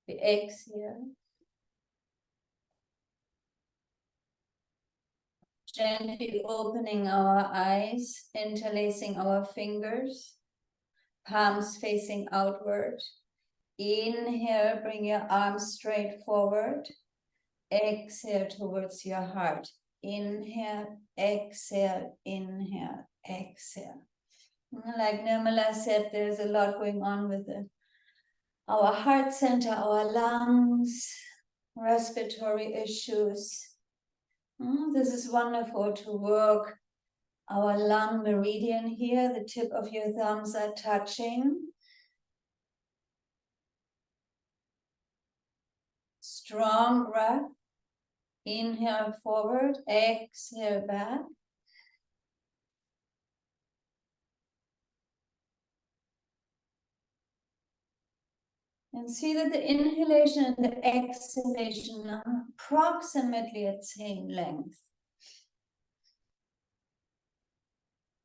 We exhale. Gently opening our eyes, interlacing our fingers, palms facing outward. Inhale, bring your arms straight forward. Exhale towards your heart. Inhale, exhale, inhale, exhale. Like Nirmala said, there's a lot going on with our heart center, our lungs, respiratory issues. This is wonderful to work our lung meridian here. The tip of your thumbs are touching. Strong breath. Inhale forward, exhale back. And see that the inhalation and the exhalation are approximately at same length.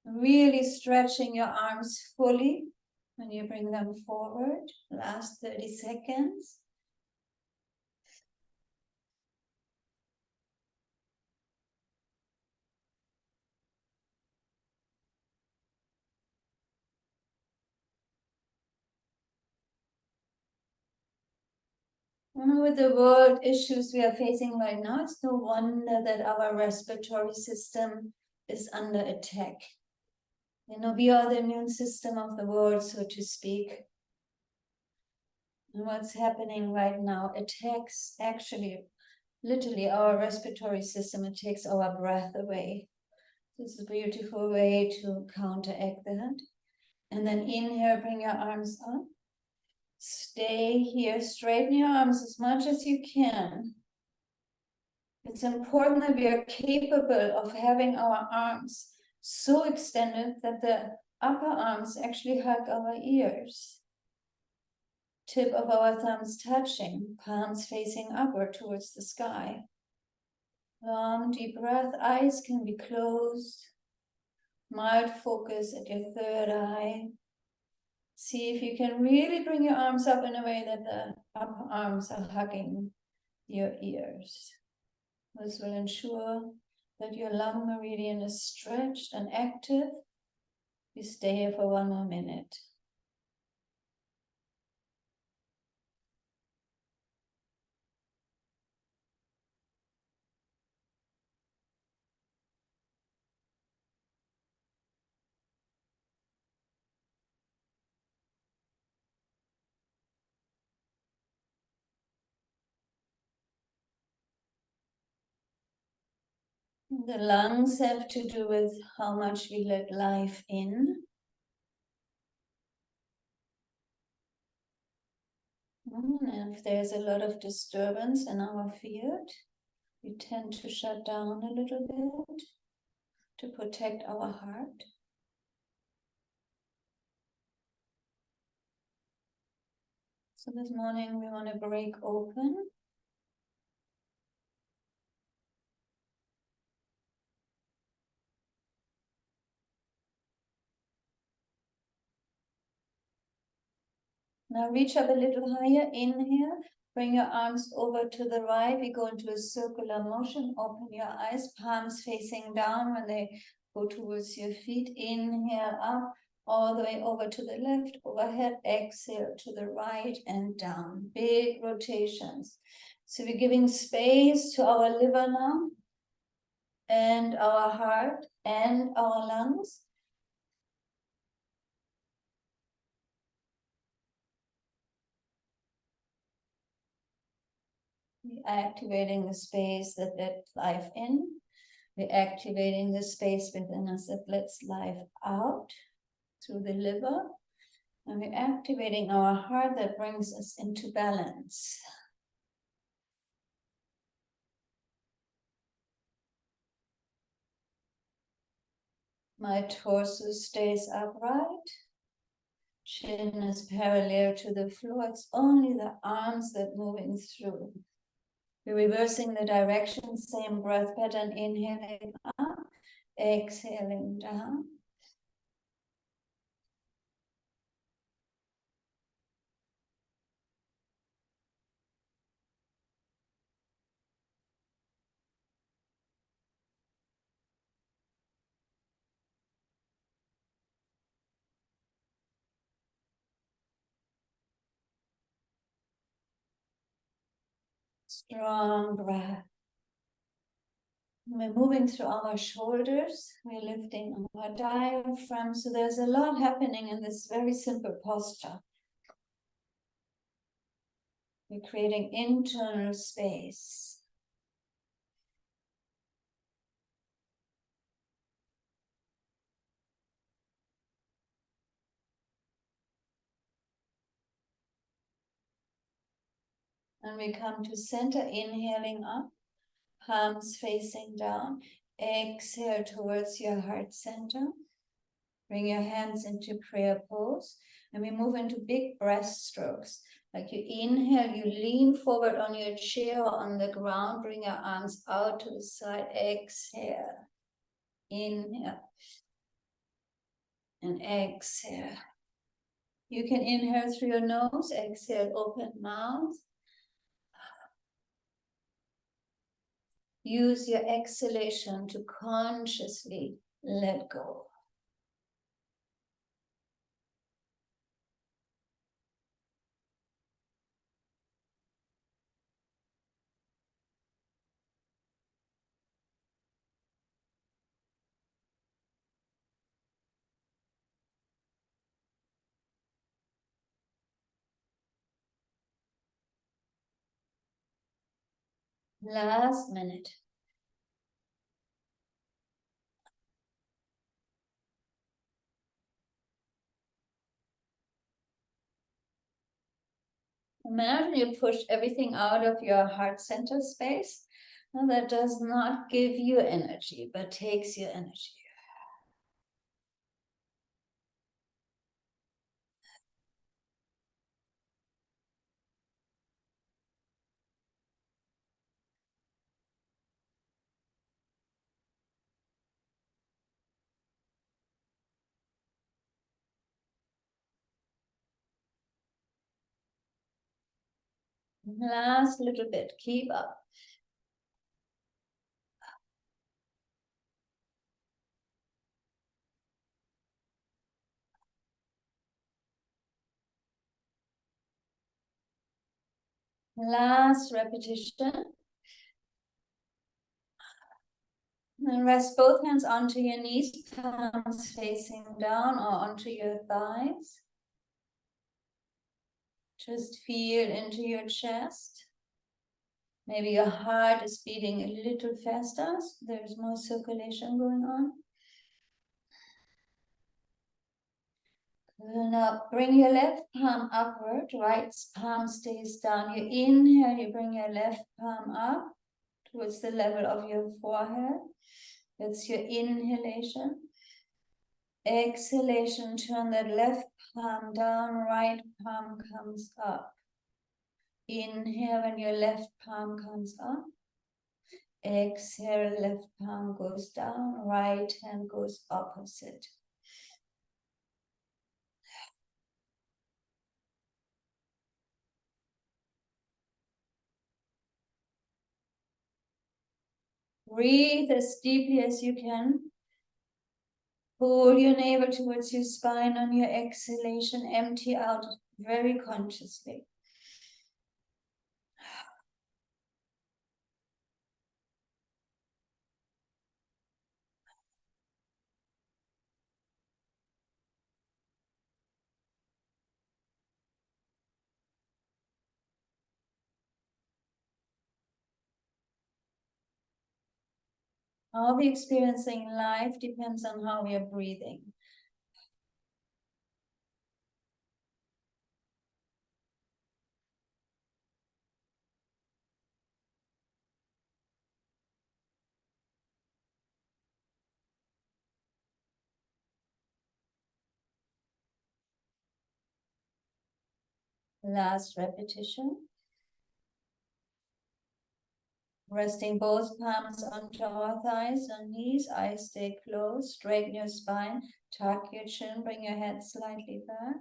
Really stretching your arms fully when you bring them forward. Last 30 seconds. With the world issues we are facing right now, it's no wonder that our respiratory system is under attack. We are the immune system of the world, so to speak. And what's happening right now attacks actually, literally, our respiratory system. It takes our breath away. This is a beautiful way to counteract that. And then inhale, bring your arms up. Stay here, straighten your arms as much as you can. It's important that we are capable of having our arms so extended that the upper arms actually hug our ears. Tip of our thumbs touching, palms facing upward towards the sky. Long, deep breath, eyes can be closed. Mild focus at your third eye. See if you can really bring your arms up in a way that the upper arms are hugging your ears. This will ensure that your lung meridian is stretched and active. We stay here for 1 more minute. The lungs have to do with how much we let life in. And if there's a lot of disturbance in our field, we tend to shut down a little bit to protect our heart. So this morning we want to break open. Now reach up a little higher, inhale, bring your arms over to the right. We go into a circular motion, open your eyes, palms facing down when they go towards your feet. Inhale up, all the way over to the left, overhead, exhale to the right and down. Big rotations. So we're giving space to our liver now, and our heart, and our lungs. We're activating the space that lets life in. We're activating the space within us that lets life out through the liver. And we're activating our heart that brings us into balance. My torso stays upright. Chin is parallel to the floor. It's only the arms that are moving through. We're reversing the direction, same breath pattern, inhaling up, exhaling down. Strong breath. We're moving through our shoulders. We're lifting our diaphragm. So there's a lot happening in this very simple posture. We're creating internal space. And we come to center, inhaling up, palms facing down. Exhale towards your heart center. Bring your hands into prayer pose. And we move into big breaststrokes. Like you inhale, you lean forward on your chair or on the ground. Bring your arms out to the side. Exhale. Inhale. And exhale. You can inhale through your nose. Exhale, open mouth. Use your exhalation to consciously let go. Last minute. Imagine you push everything out of your heart center space. And that does not give you energy, but takes your energy. Last little bit, keep up. Last repetition. And rest both hands onto your knees, palms facing down or onto your thighs. Just feel into your chest. Maybe your heart is beating a little faster, so there's more circulation going on. Now bring your left palm upward, right palm stays down. You inhale, you bring your left palm up towards the level of your forehead. That's your inhalation. Exhalation, turn that left palm down, right palm comes up. Inhale when your left palm comes up. Exhale, left palm goes down, right hand goes opposite. Breathe as deeply as you can. Pull your navel towards your spine on your exhalation. Empty out very consciously. How we're experiencing life depends on how we are breathing. Last repetition. Resting both palms onto our thighs and knees, eyes stay closed, straighten your spine, tuck your chin, bring your head slightly back.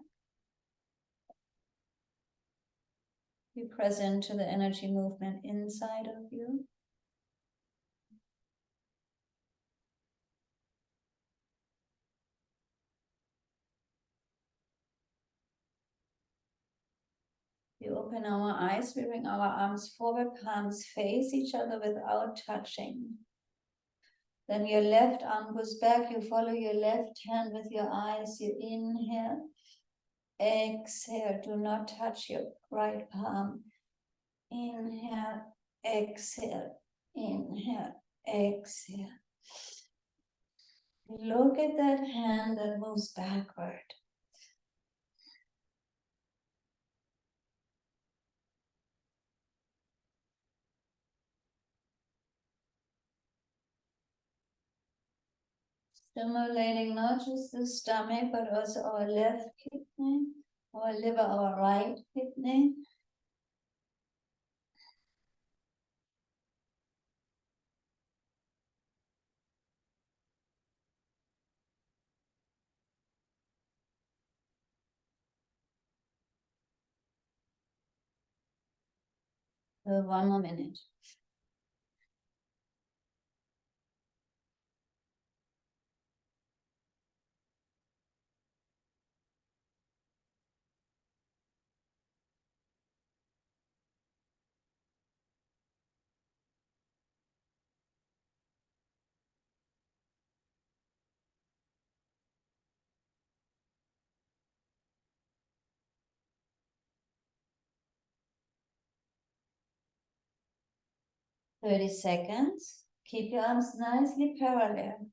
Be present to the energy movement inside of you. We open our eyes, we bring our arms forward, palms face each other without touching. Then your left arm goes back, you follow your left hand with your eyes, you inhale, exhale, do not touch your right palm. Inhale, exhale, inhale, exhale. Look at that hand that moves backward. Stimulating not just the stomach, but also our left kidney, our liver, our right kidney. One more minute. Thirty seconds. Keep your arms nicely parallel.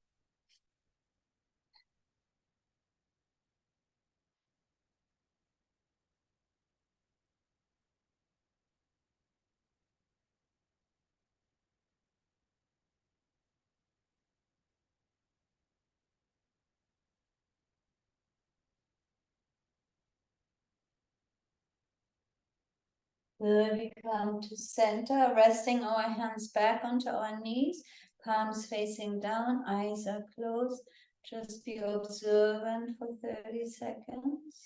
Good, we come to center, resting our hands back onto our knees, palms facing down, eyes are closed. Just be observant for 30 seconds.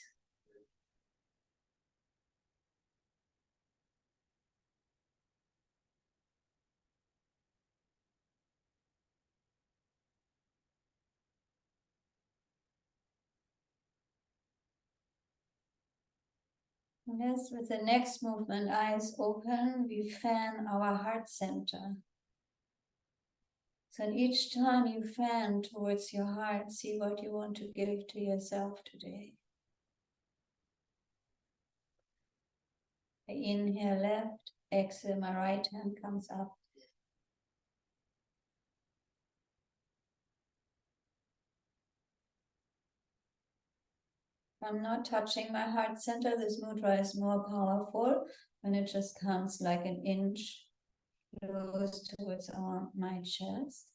Yes, with the next movement, eyes open, we fan our heart center. So each time you fan towards your heart, see what you want to give to yourself today. I inhale left, exhale, my right hand comes up. I'm not touching my heart center. This mudra is more powerful when it just comes like an inch close towards my chest.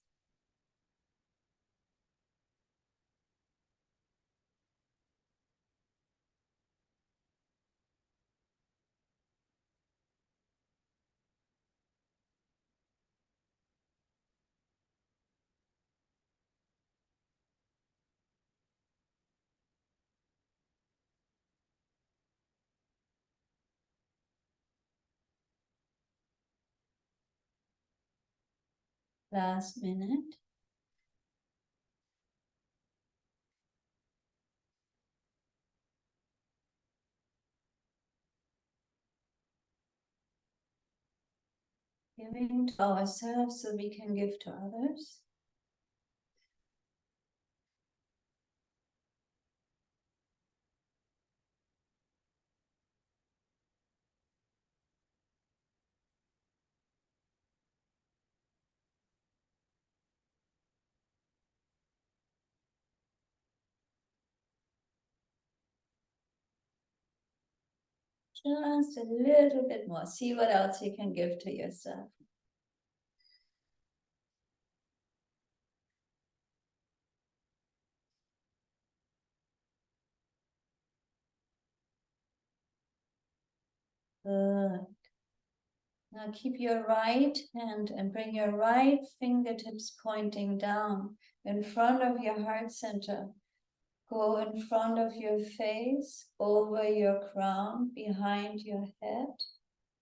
Last minute. Giving to ourselves so we can give to others. Just a little bit more. See what else you can give to yourself. Good. Now keep your right hand and bring your right fingertips pointing down in front of your heart center. Go in front of your face, over your crown, behind your head,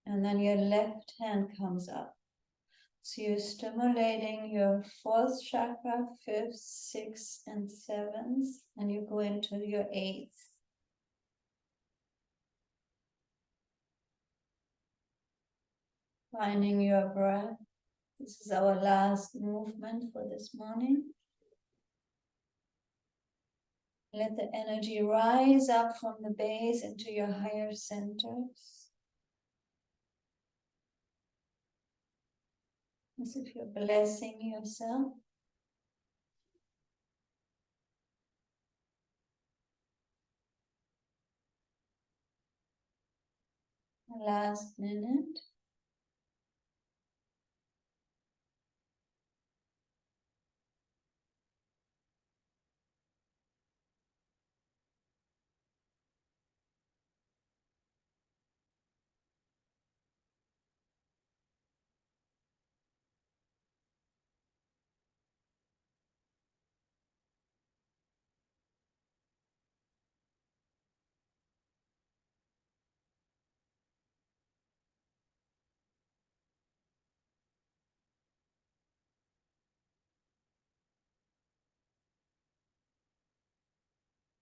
and then your left hand comes up. So you're stimulating your fourth chakra, fifth, sixth, and seventh, and you go into your eighth. Finding your breath. This is our last movement for this morning. Let the energy rise up from the base into your higher centers. As if you're blessing yourself. Last minute.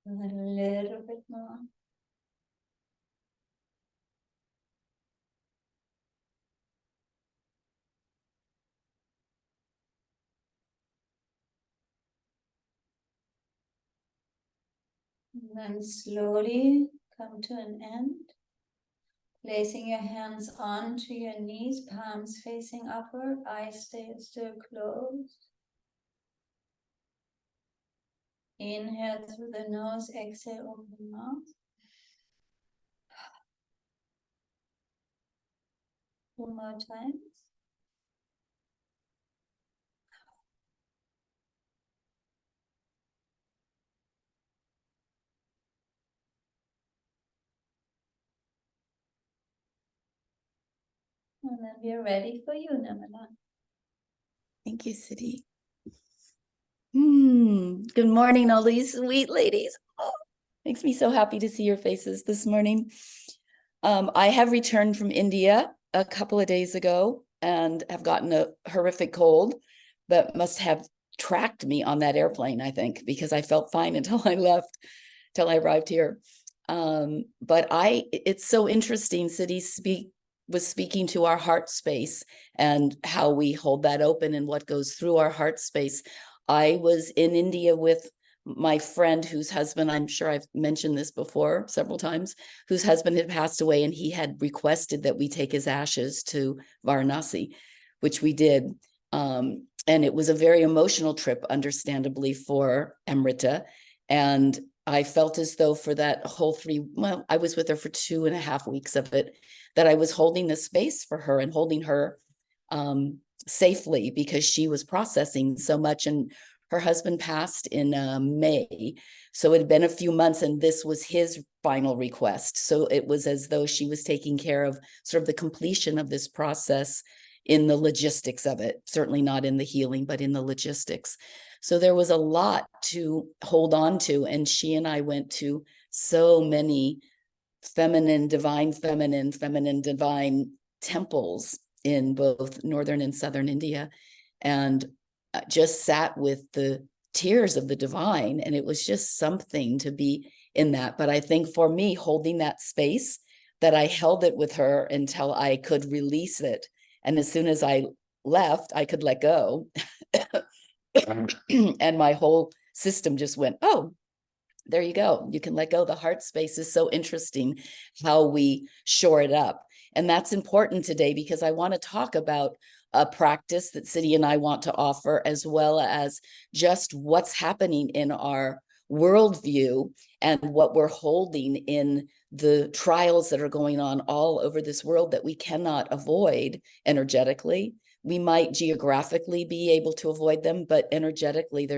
A little bit more. And then slowly come to an end. Placing your hands onto your knees, palms facing upward, eyes stay still closed. Inhale through the nose, exhale open the mouth. 2 more times. And then we are ready for you, Nirmala. Thank you, Siddhi. Good morning, all these sweet ladies. Oh, makes me so happy to see your faces this morning. I have returned from India a couple of days ago and have gotten a horrific cold, but must have tracked me on that airplane, I think, because I felt fine until I left, till I arrived here. But it's so interesting. Siddhi was speaking to our heart space and how we hold that open and what goes through our heart space. I was in India with my friend whose husband, I'm sure I've mentioned this before several times, whose husband had passed away, and he had requested that we take his ashes to Varanasi, which we did. And it was a very emotional trip, understandably, for Amrita. And I felt as though for that whole I was with her for 2.5 weeks of it, that I was holding the space for her and holding her safely, because she was processing so much. And her husband passed in May. So it had been a few months, and this was his final request. So it was as though she was taking care of sort of the completion of this process in the logistics of it, certainly not in the healing, but in the logistics. So there was a lot to hold on to. And she and I went to so many feminine, divine temples in both northern and southern India, and just sat with the tears of the divine. And it was just something to be in that. But I think for me, holding that space, that I held it with her until I could release it. And as soon as I left, I could let go. And my whole system just went, oh, there you go. You can let go. The heart space is so interesting how we shore it up. And that's important today, because I want to talk about a practice that Siddhi and I want to offer, as well as just what's happening in our worldview and what we're holding in the trials that are going on all over this world that we cannot avoid energetically. We might geographically be able to avoid them, but energetically,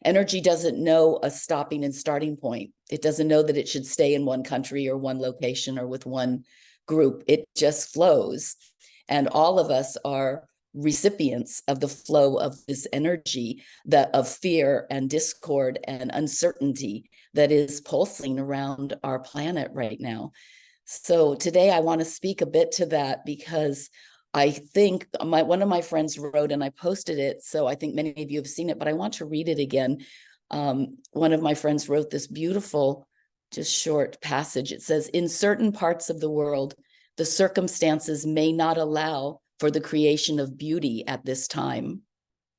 energy doesn't know a stopping and starting point. It doesn't know that it should stay in one country or one location or with one group. It just flows. And all of us are recipients of the flow of this energy of fear and discord and uncertainty that is pulsing around our planet right now. So today I want to speak a bit to that, because I think one of my friends wrote, and I posted it, so I think many of you have seen it, but I want to read it again. One of my friends wrote this beautiful, just short passage. It says, in certain parts of the world, the circumstances may not allow for the creation of beauty at this time.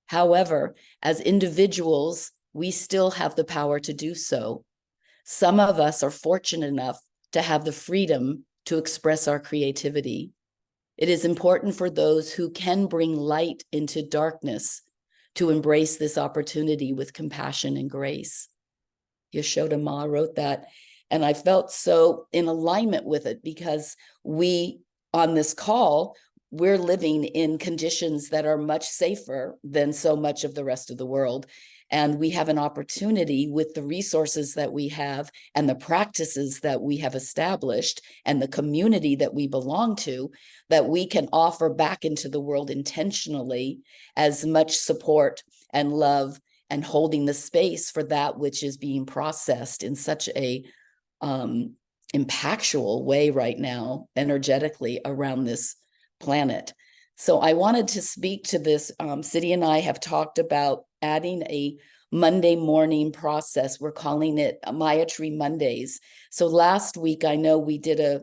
However, as individuals, we still have the power to do so. Some of us are fortunate enough to have the freedom to express our creativity. It is important for those who can bring light into darkness to embrace this opportunity with compassion and grace. Yashoda Ma wrote that, and I felt so in alignment with it because we, on this call, we're living in conditions that are much safer than so much of the rest of the world. And we have an opportunity with the resources that we have and the practices that we have established and the community that we belong to, that we can offer back into the world intentionally as much support and love and holding the space for that which is being processed in such a impactful way right now, energetically around this planet. So I wanted to speak to this. Siddhi and I have talked about adding a Monday morning process. We're calling it Maya Tree Mondays. So last week, I know we did a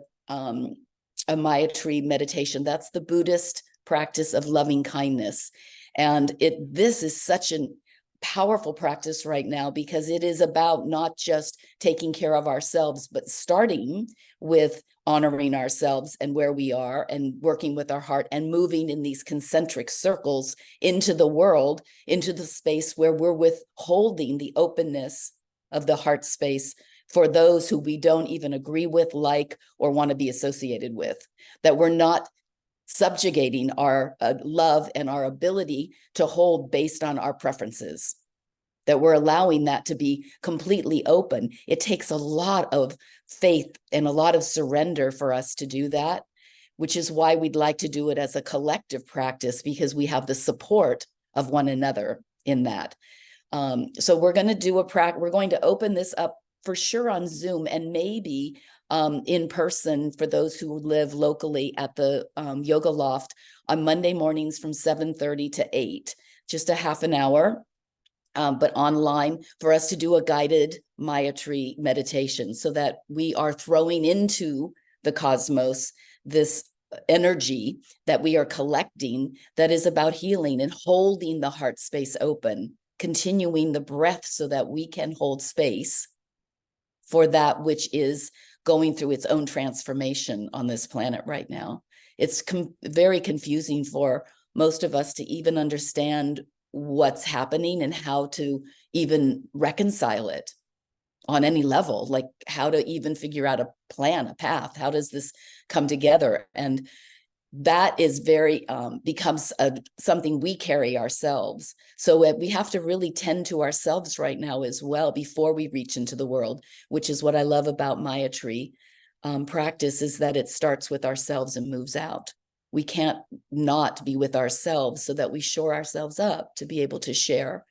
Maya Tree meditation. That's the Buddhist practice of loving kindness. And this is such an powerful practice right now because it is about not just taking care of ourselves, but starting with honoring ourselves and where we are and working with our heart and moving in these concentric circles into the world, into the space where we're withholding the openness of the heart space for those who we don't even agree with, like, or want to be associated with, that we're not subjugating our love and our ability to hold based on our preferences, that we're allowing that to be completely open. It takes a lot of faith and a lot of surrender for us to do that, which is why we'd like to do it as a collective practice, because we have the support of one another in that. So we're going to do we're going to open this up for sure on Zoom and maybe in person for those who live locally at the Yoga Loft on Monday mornings from 7:30 to 8, just a half an hour, but online for us to do a guided Maya Tree meditation so that we are throwing into the cosmos this energy that we are collecting that is about healing and holding the heart space open, continuing the breath so that we can hold space for that which is going through its own transformation on this planet right now. It's very confusing for most of us to even understand what's happening and how to even reconcile it on any level, like how to even figure out a plan, a path. How does this come together? And that is very becomes something we carry ourselves. So we have to really tend to ourselves right now as well before we reach into the world, which is what I love about Maya Tree practice, is that it starts with ourselves and moves out. We can't not be with ourselves so that we shore ourselves up to be able to share.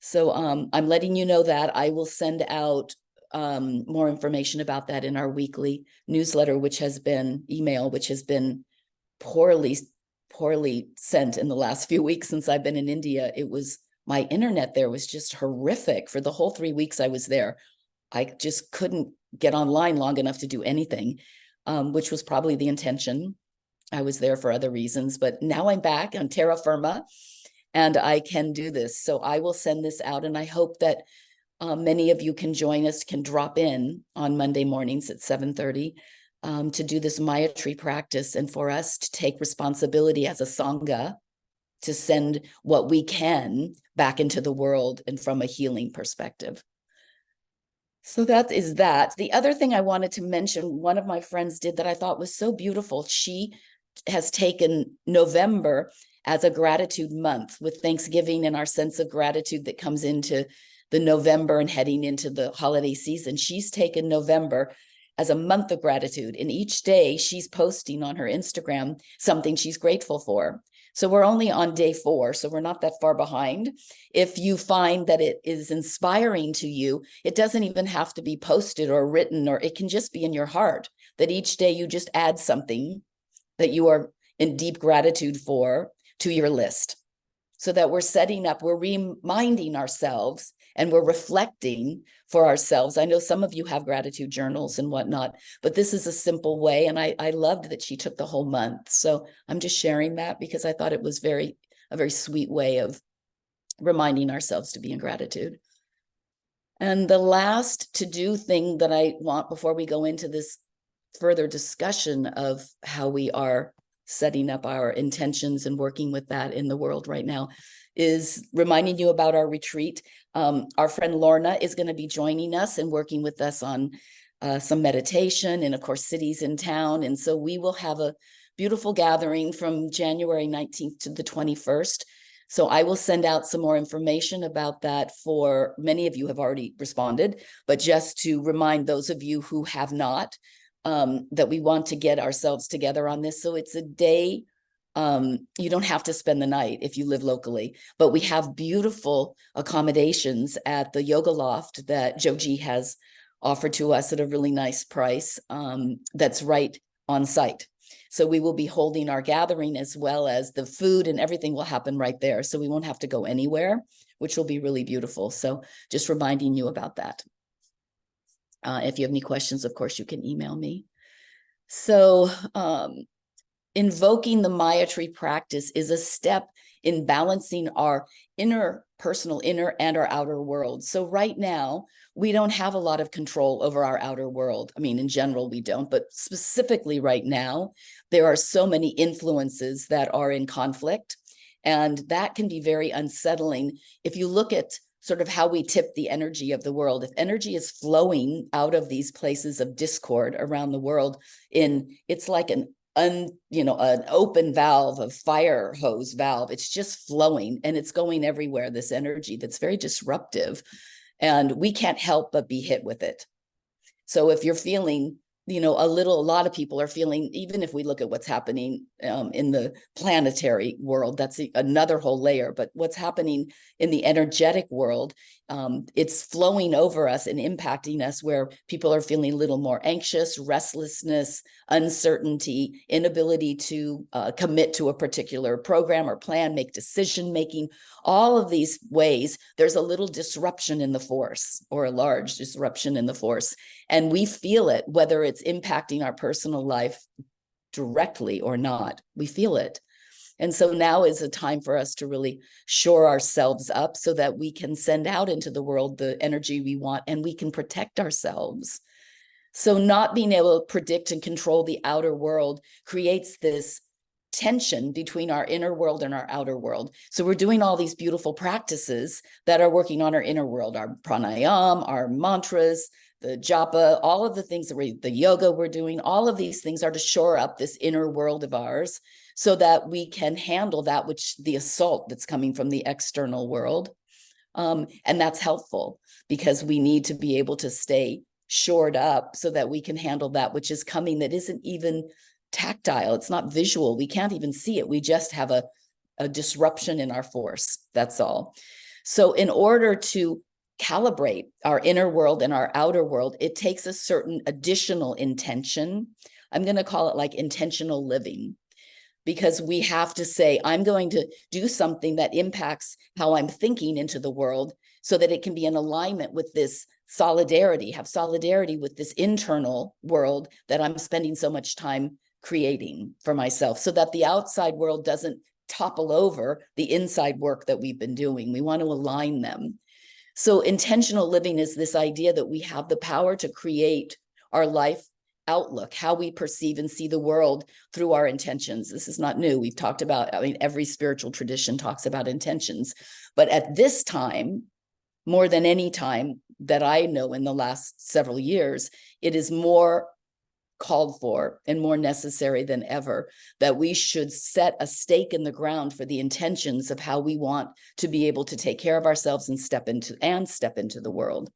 So I'm letting you know that I will send out more information about that in our weekly newsletter, which has been poorly sent in the last few weeks since I've been in India. My internet there was just horrific for the whole 3 weeks I was there. I just couldn't get online long enough to do anything, which was probably the intention. I was there for other reasons, but now I'm back on terra firma and I can do this. So I will send this out, and I hope that many of you can join us, can drop in on Monday mornings at 7:30 to do this Maya Tree practice, and for us to take responsibility as a Sangha to send what we can back into the world and from a healing perspective. So that is that. The other thing I wanted to mention, one of my friends did that I thought was so beautiful. She has taken November as a gratitude month, with Thanksgiving and our sense of gratitude that comes into the November and heading into the holiday season. She's taken November as a month of gratitude, and each day she's posting on her Instagram something she's grateful for. So we're only on day 4, so we're not that far behind. If you find that it is inspiring to you, it doesn't even have to be posted or written, or it can just be in your heart, that each day you just add something that you are in deep gratitude for to your list, so that we're reminding ourselves and we're reflecting for ourselves. I know some of you have gratitude journals and whatnot, but this is a simple way. And I loved that she took the whole month. So I'm just sharing that because I thought it was a very sweet way of reminding ourselves to be in gratitude. And the last to-do thing that I want before we go into this further discussion of how we are setting up our intentions and working with that in the world right now is reminding you about our retreat. Our friend Lorna is going to be joining us and working with us on some meditation and, of course, cities in town. And so we will have a beautiful gathering from January 19th to the 21st. So I will send out some more information about that. For many of you have already responded, but just to remind those of you who have not, that we want to get ourselves together on this. So it's a day. You don't have to spend the night if you live locally, but we have beautiful accommodations at the Yoga Loft that Joji has offered to us at a really nice price. That's right on site. So we will be holding our gathering, as well as the food and everything will happen right there. So we won't have to go anywhere, which will be really beautiful. So just reminding you about that. If you have any questions, of course, you can email me. So invoking the Maya tree practice is a step in balancing our personal inner and our outer world. So right now, we don't have a lot of control over our outer world. I mean, in general, we don't, but specifically right now, there are so many influences that are in conflict, and that can be very unsettling. If you look at sort of how we tip the energy of the world, if energy is flowing out of these places of discord around the world, it's like an open valve, of fire hose valve. It's just flowing and it's going everywhere, this energy that's very disruptive, and we can't help but be hit with it. So if you're feeling, a lot of people are feeling, even if we look at what's happening in the planetary world, that's another whole layer, but what's happening in the energetic world, it's flowing over us and impacting us, where people are feeling a little more anxious, restlessness, uncertainty, inability to commit to a particular program or plan, make decision-making. All of these ways, there's a little disruption in the force, or a large disruption in the force. And we feel it, whether it's impacting our personal life directly or not, we feel it. And so now is a time for us to really shore ourselves up so that we can send out into the world the energy we want, and we can protect ourselves. So not being able to predict and control the outer world creates this tension between our inner world and our outer world. So we're doing all these beautiful practices that are working on our inner world, our pranayam, our mantras, the japa, all of the things the yoga we're doing, all of these things are to shore up this inner world of ours, so that we can handle the assault that's coming from the external world. And that's helpful, because we need to be able to stay shored up so that we can handle that which is coming, that isn't even tactile. It's not visual. We can't even see it. We just have a disruption in our force. That's all. So in order to calibrate our inner world and our outer world, it takes a certain additional intention. I'm going to call it like intentional living, because we have to say, I'm going to do something that impacts how I'm thinking into the world, so that it can be in alignment with this solidarity, have solidarity with this internal world that I'm spending so much time creating for myself, so that the outside world doesn't topple over the inside work that we've been doing. We want to align them. So intentional living is this idea that we have the power to create our life outlook, how we perceive and see the world through our intentions. This is not new. We've talked about, every spiritual tradition talks about intentions, but at this time, more than any time that I know in the last several years, it is more called for and more necessary than ever that we should set a stake in the ground for the intentions of how we want to be able to take care of ourselves and step into the world.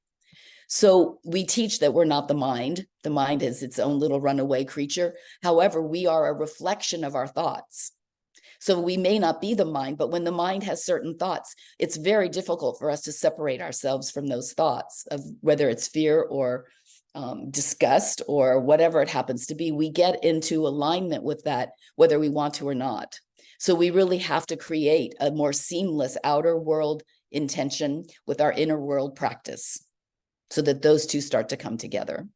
So we teach that we're not the mind. The mind is its own little runaway creature. However, we are a reflection of our thoughts. So we may not be the mind, but when the mind has certain thoughts, it's very difficult for us to separate ourselves from those thoughts, of whether it's fear or disgust or whatever it happens to be. We get into alignment with that, whether we want to or not. So we really have to create a more seamless outer world, intention with our inner world practice so that those two start to come together.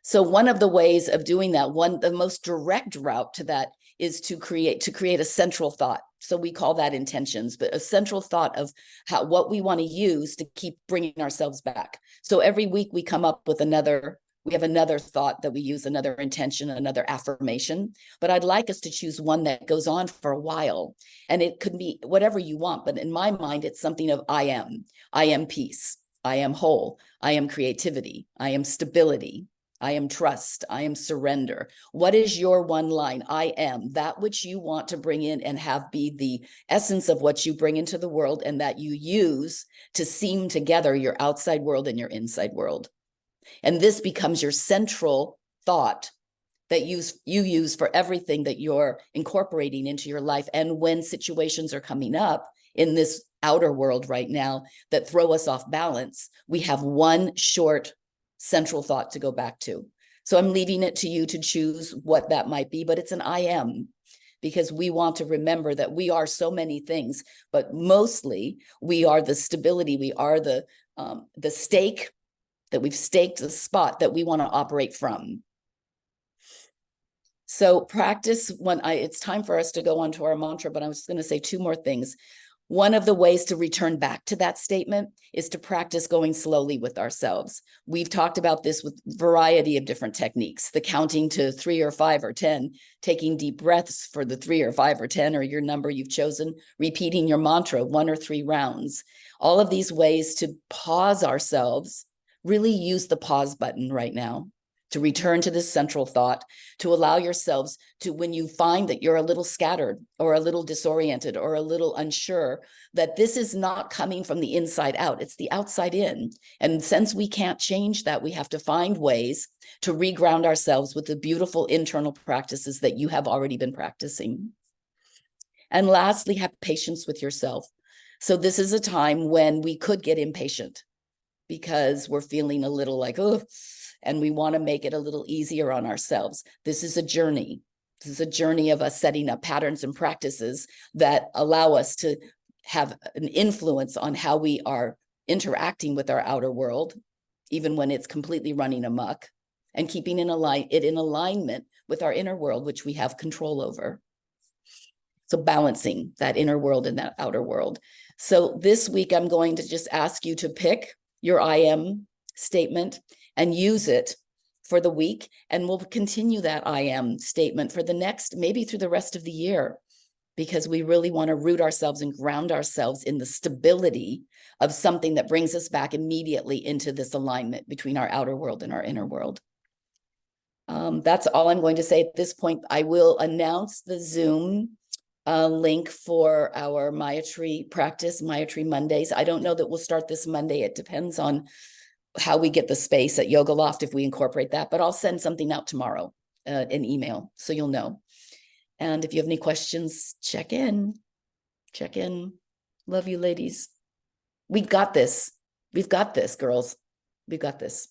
So one of the ways of doing that, the most direct route to that is to create a central thought. So we call that intentions, but a central thought of what we want to use to keep bringing ourselves back. So every week we come up with we have another thought that we use, another intention, another affirmation. But I'd like us to choose one that goes on for a while. And it could be whatever you want. But in my mind, it's something of I am peace. I am whole. I am creativity. I am stability. I am trust. I am surrender. What is your one line? I am that which you want to bring in and have be the essence of what you bring into the world and that you use to seam together your outside world and your inside world. And this becomes your central thought that you use for everything that you're incorporating into your life. And when situations are coming up in this outer world right now that throw us off balance, we have one short central thought to go back to. So I'm leaving it to you to choose what that might be, but it's an I am, because we want to remember that we are so many things, but mostly we are the stability, we are the stake that we've staked the spot that we want to operate from. So practice it's time for us to go on to our mantra, but I was going to say two more things. One of the ways to return back to that statement is to practice going slowly with ourselves. We've talked about this with a variety of different techniques, the counting to 3 or 5 or 10, taking deep breaths for the 3 or 5 or 10 or your number you've chosen, repeating your mantra 1 or 3 rounds. All of these ways to pause ourselves, really use the pause button right now to return to this central thought, to allow yourselves to, when you find that you're a little scattered or a little disoriented or a little unsure, that this is not coming from the inside out, it's the outside in. And since we can't change that, we have to find ways to reground ourselves with the beautiful internal practices that you have already been practicing. And lastly, have patience with yourself. So this is a time when we could get impatient because we're feeling a little like, oh, and we want to make it a little easier on ourselves. This is a journey. This is a journey of us setting up patterns and practices that allow us to have an influence on how we are interacting with our outer world, even when it's completely running amok, and keeping it in alignment with our inner world, which we have control over. So balancing that inner world and that outer world. So this week, I'm going to just ask you to pick your I am statement and use it for the week. And we'll continue that I am statement for the next, maybe through the rest of the year, because we really want to root ourselves and ground ourselves in the stability of something that brings us back immediately into this alignment between our outer world and our inner world. That's all I'm going to say at this point. I will announce the Zoom link for our Mayatri practice, Mayatri Mondays. I don't know that we'll start this Monday. It depends on how we get the space at Yoga Loft if we incorporate that, but I'll send something out tomorrow, an email, so you'll know. And if you have any questions, check in. Love you, ladies. We've got this. We've got this, girls. We've got this.